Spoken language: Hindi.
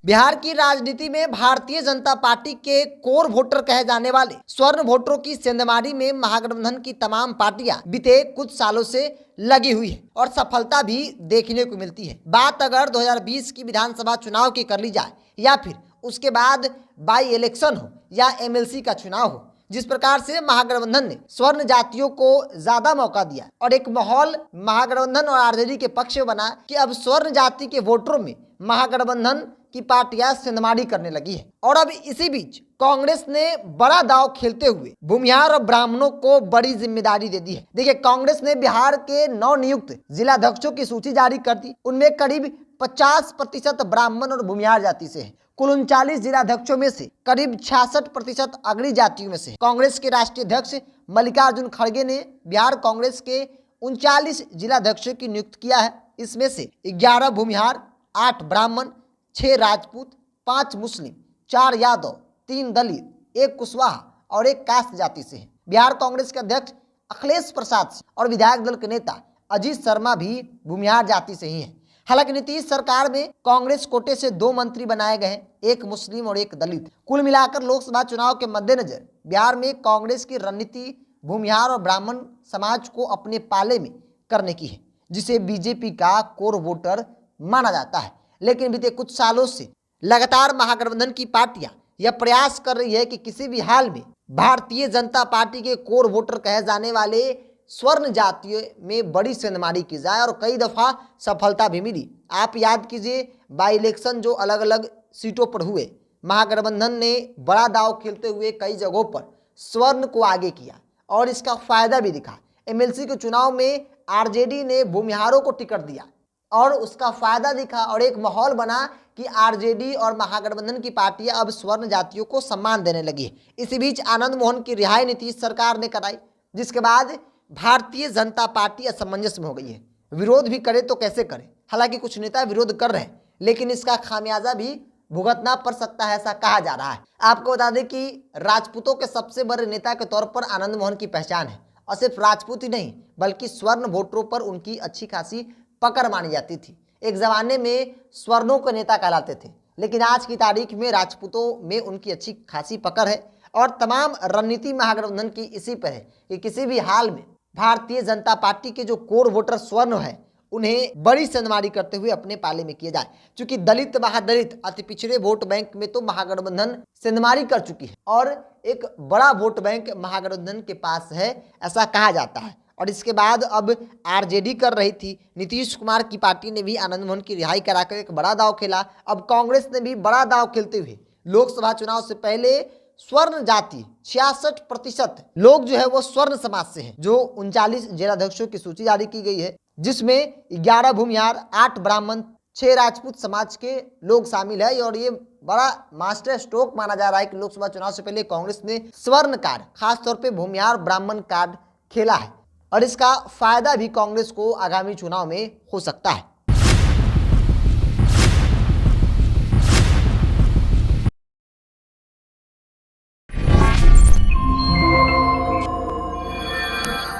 बिहार की राजनीति में भारतीय जनता पार्टी के कोर वोटर कहे जाने वाले स्वर्ण वोटरों की सेंधमारी में महागठबंधन की तमाम पार्टियां बीते कुछ सालों से लगी हुई है और सफलता भी देखने को मिलती है। बात अगर 2020 की विधानसभा चुनाव की कर ली जाए या फिर उसके बाद बाई इलेक्शन हो या एमएलसी का चुनाव हो, जिस प्रकार से महागठबंधन ने स्वर्ण जातियों को ज्यादा मौका दिया और एक माहौल महागठबंधन और आरजेडी के पक्ष में बना कि अब स्वर्ण जाति के वोटरों में महागठबंधन की पार्टियां सेंधमारी करने लगी है। और अब इसी बीच कांग्रेस ने बड़ा दांव खेलते हुए भूमिहार और ब्राह्मणों को बड़ी जिम्मेदारी दे दी है। देखिए, कांग्रेस ने बिहार के नवनियुक्त जिलाध्यक्षों की सूची जारी कर दी। उनमें करीब 50% ब्राह्मण और भूमिहार जाति से है। कुल 39 जिलाध्यक्षों में से करीब 66% अग्रणी जातियों में से। कांग्रेस के राष्ट्रीय अध्यक्ष मल्लिकार्जुन खड़गे ने बिहार कांग्रेस के 39 जिलाध्यक्षों की नियुक्त किया है। इसमें से 11 भूमिहार, 8 ब्राह्मण, 6 राजपूत, 5 मुस्लिम, 4 यादव, 3 दलित, 1 कुशवाहा और 1 कास्ट जाति से है। बिहार कांग्रेस के अध्यक्ष अखिलेश प्रसाद और विधायक दल के नेता अजीत शर्मा भी भूमिहार जाति से ही हैं। हालांकि नीतीश सरकार में कांग्रेस कोटे से 2 मंत्री बनाए गए हैं, 1 मुस्लिम और 1 दलित। कुल मिलाकर लोकसभा चुनाव के मद्देनजर बिहार में कांग्रेस की रणनीति भूमिहार और ब्राह्मण समाज को अपने पाले में करने की है, जिसे बीजेपी का कोर वोटर माना जाता है। लेकिन बीते कुछ सालों से लगातार महागठबंधन की पार्टियां यह प्रयास कर रही है कि किसी भी हाल में भारतीय जनता पार्टी के कोर वोटर कहे जाने वाले स्वर्ण जातियों में बड़ी सेंधमारी की जाए और कई दफा सफलता भी मिली। आप याद कीजिए, बाई इलेक्शन जो अलग अलग सीटों पर हुए, महागठबंधन ने बड़ा दांव खेलते हुए कई जगहों पर स्वर्ण को आगे किया और इसका फायदा भी दिखा। एमएलसी के चुनाव में आरजेडी ने भूमिहारों को टिकट दिया और उसका फायदा दिखा और एक माहौल बना कि आरजेडी और महागठबंधन की पार्टियां अब स्वर्ण जातियों को सम्मान देने लगी है। इसी बीच आनंद मोहन की रिहाई नीतीश सरकार ने कराई, जिसके बाद भारतीय जनता पार्टी असमंजस में हो गई है। विरोध भी करे तो कैसे करे। हालांकि कुछ नेता विरोध कर रहे हैं, लेकिन इसका खामियाजा भी भुगतना पड़ सकता है, ऐसा कहा जा रहा है। आपको बता दें कि राजपूतों के सबसे बड़े नेता के तौर पर आनंद मोहन की पहचान है और सिर्फ राजपूत ही नहीं बल्कि स्वर्ण वोटरों पर उनकी अच्छी खासी पकड़ मानी जाती थी। एक जमाने में स्वर्णों के नेता कहलाते थे, लेकिन आज की तारीख में राजपूतों में उनकी अच्छी खासी पकड़ है और तमाम रणनीति महागठबंधन की इसी पर है कि किसी भी हाल में भारतीय जनता पार्टी के जो कोर वोटर स्वर्ण है उन्हें बड़ी सेंधमारी करते हुए अपने पाले में किया जाए। क्योंकि दलित महादलित अति पिछड़े वोट बैंक में तो महागठबंधन सेंधमारी कर चुकी है और एक बड़ा वोट बैंक महागठबंधन के पास है, ऐसा कहा जाता है। और इसके बाद अब आरजेडी कर रही थी, नीतीश कुमार की पार्टी ने भी आनंद मोहन की रिहाई कराकर एक बड़ा दांव खेला। अब कांग्रेस ने भी बड़ा दांव खेलते हुए लोकसभा चुनाव से पहले स्वर्ण जाति 66% लोग जो है वो स्वर्ण समाज से हैं। जो 39 जिलाध्यक्षों की सूची जारी की गई है, जिसमें 11 भूमिहार, 8 ब्राह्मण, 6 राजपूत समाज के लोग शामिल है। और ये बड़ा मास्टर स्ट्रोक माना जा रहा है कि लोकसभा चुनाव से पहले कांग्रेस ने स्वर्ण कार्ड, खासतौर पर भूमिहार ब्राह्मण कार्ड खेला है और इसका फायदा भी कांग्रेस को आगामी चुनाव में हो सकता है।